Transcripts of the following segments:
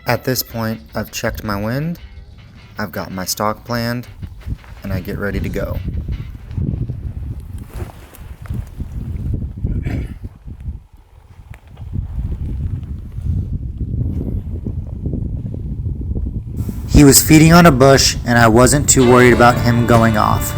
At this point, I've checked my wind, I've got my stalk planned, and I get ready to go. He was feeding on a bush, and I wasn't too worried about him going off.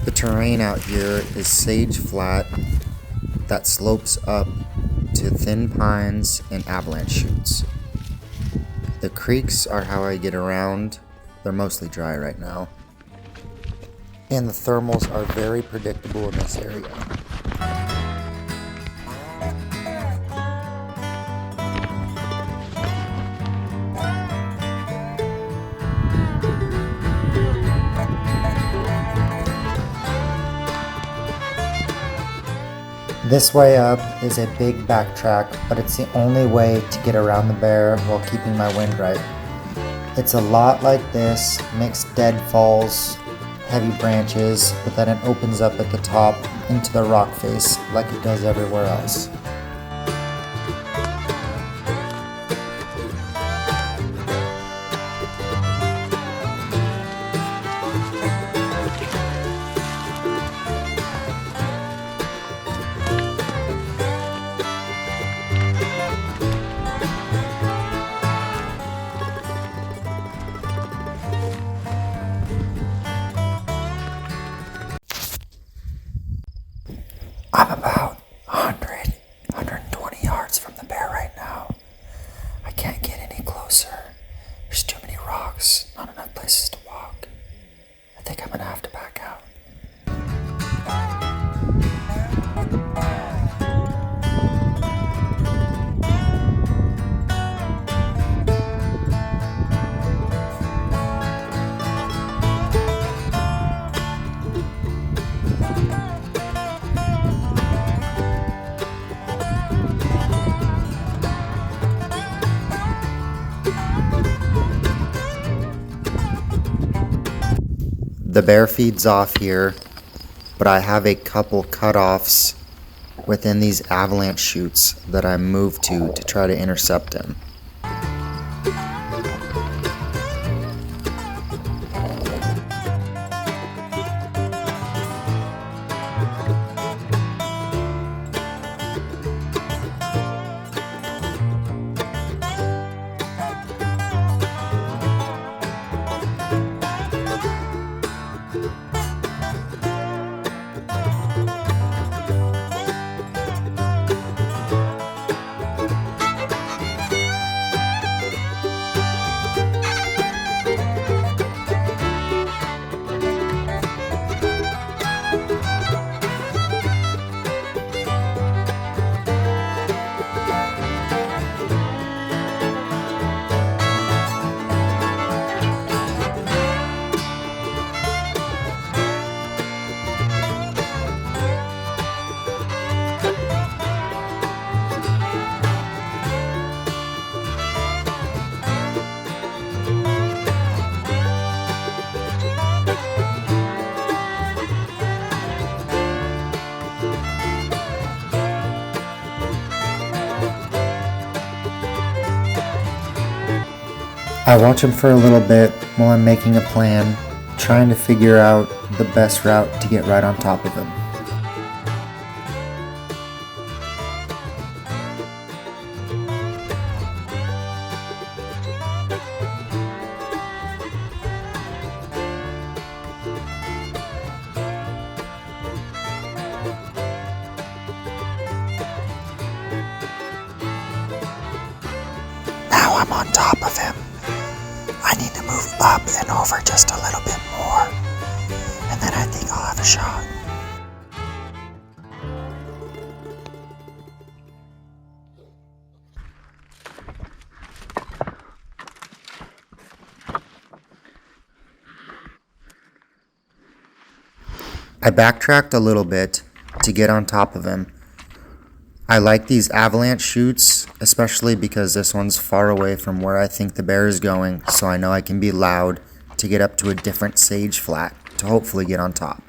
The terrain out here is sage flat that slopes up to thin pines and avalanche chutes. The creeks are how I get around. They're mostly dry right now. And the thermals are very predictable in this area. This way up is a big backtrack, but it's the only way to get around the bear while keeping my wind right. It's a lot like this, mixed deadfalls, heavy branches, but then it opens up at the top into the rock face like it does everywhere else. I'm about 120 yards from the bear right now. I can't get any closer. There's too many rocks, not enough places to walk. I think I'm gonna have to back out. The bear feeds off here, but I have a couple cutoffs within these avalanche chutes that I moved to try to intercept him. I watch him for a little bit while I'm making a plan, trying to figure out the best route to get right on top of him. Now I'm on top of him. I need to move up and over just a little bit more, and then I think I'll have a shot. I backtracked a little bit to get on top of him. I like these avalanche chutes, especially because this one's far away from where I think the bear is going, so I know I can be loud to get up to a different sage flat to hopefully get on top.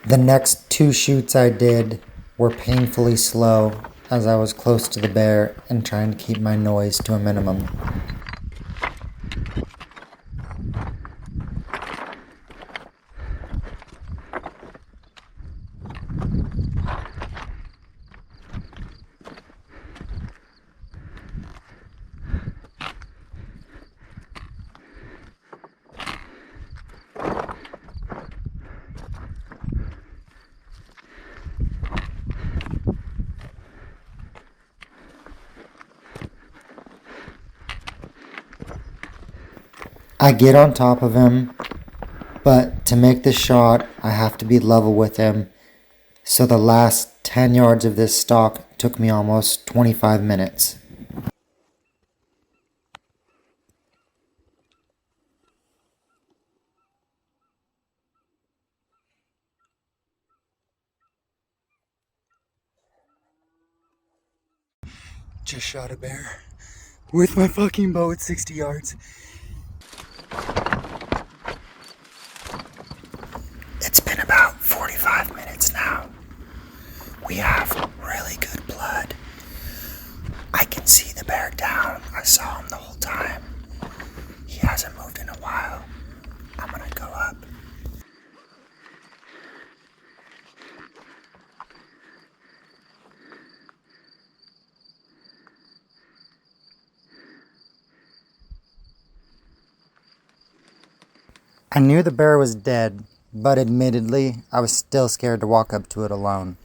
The next 2 shoots I did were painfully slow as I was close to the bear and trying to keep my noise to a minimum. I get on top of him, but to make the shot, I have to be level with him. So the last 10 yards of this stalk took me almost 25 minutes. Just shot a bear with my fucking bow at 60 yards. It's been about 45 minutes now. We have really good blood. I can see the bear down. I saw him the whole time. He hasn't moved in a while. I'm gonna go up. I knew the bear was dead, but admittedly, I was still scared to walk up to it alone.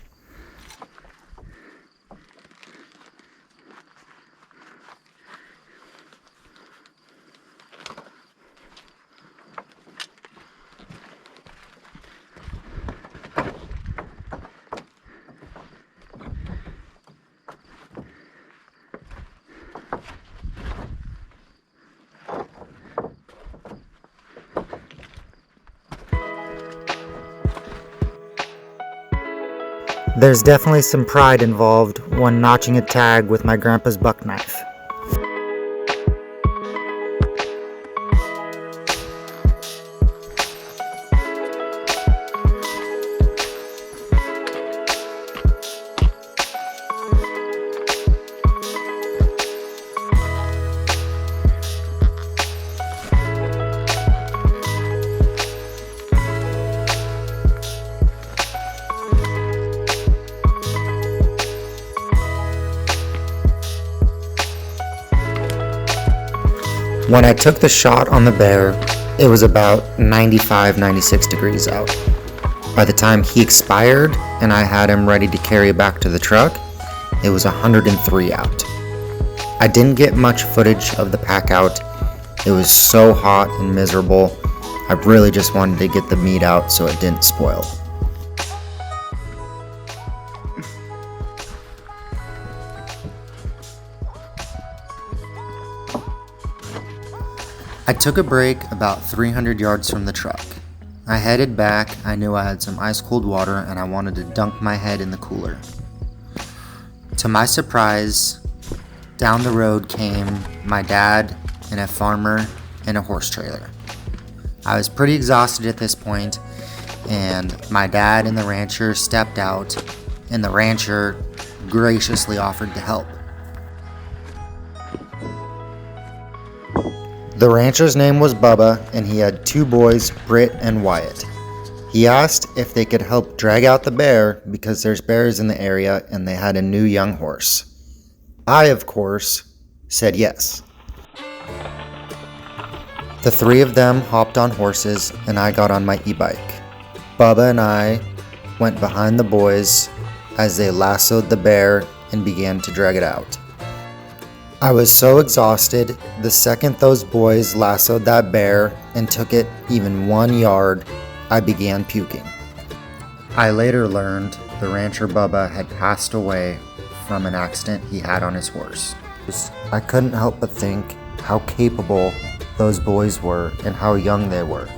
There's definitely some pride involved when notching a tag with my grandpa's buck knife. When I took the shot on the bear, it was about 95, 96 degrees out. By the time he expired and I had him ready to carry back to the truck, it was 103 out. I didn't get much footage of the pack out. It was so hot and miserable. I really just wanted to get the meat out so it didn't spoil. I took a break about 300 yards from the truck. I headed back. I knew I had some ice cold water and I wanted to dunk my head in the cooler. To my surprise, down the road came my dad and a farmer and a horse trailer. I was pretty exhausted at this point, and my dad and the rancher stepped out, and the rancher graciously offered to help. The rancher's name was Bubba, and he had 2 boys, Britt and Wyatt. He asked if they could help drag out the bear because there's bears in the area and they had a new young horse. I, of course, said yes. The 3 of them hopped on horses and I got on my e-bike. Bubba and I went behind the boys as they lassoed the bear and began to drag it out. I was so exhausted, the second those boys lassoed that bear and took it even 1 yard, I began puking. I later learned the rancher Bubba had passed away from an accident he had on his horse. I couldn't help but think how capable those boys were and how young they were.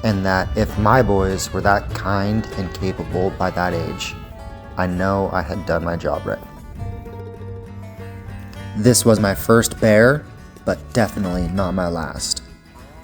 And that if my boys were that kind and capable by that age, I know I had done my job right. This was my first bear, but definitely not my last.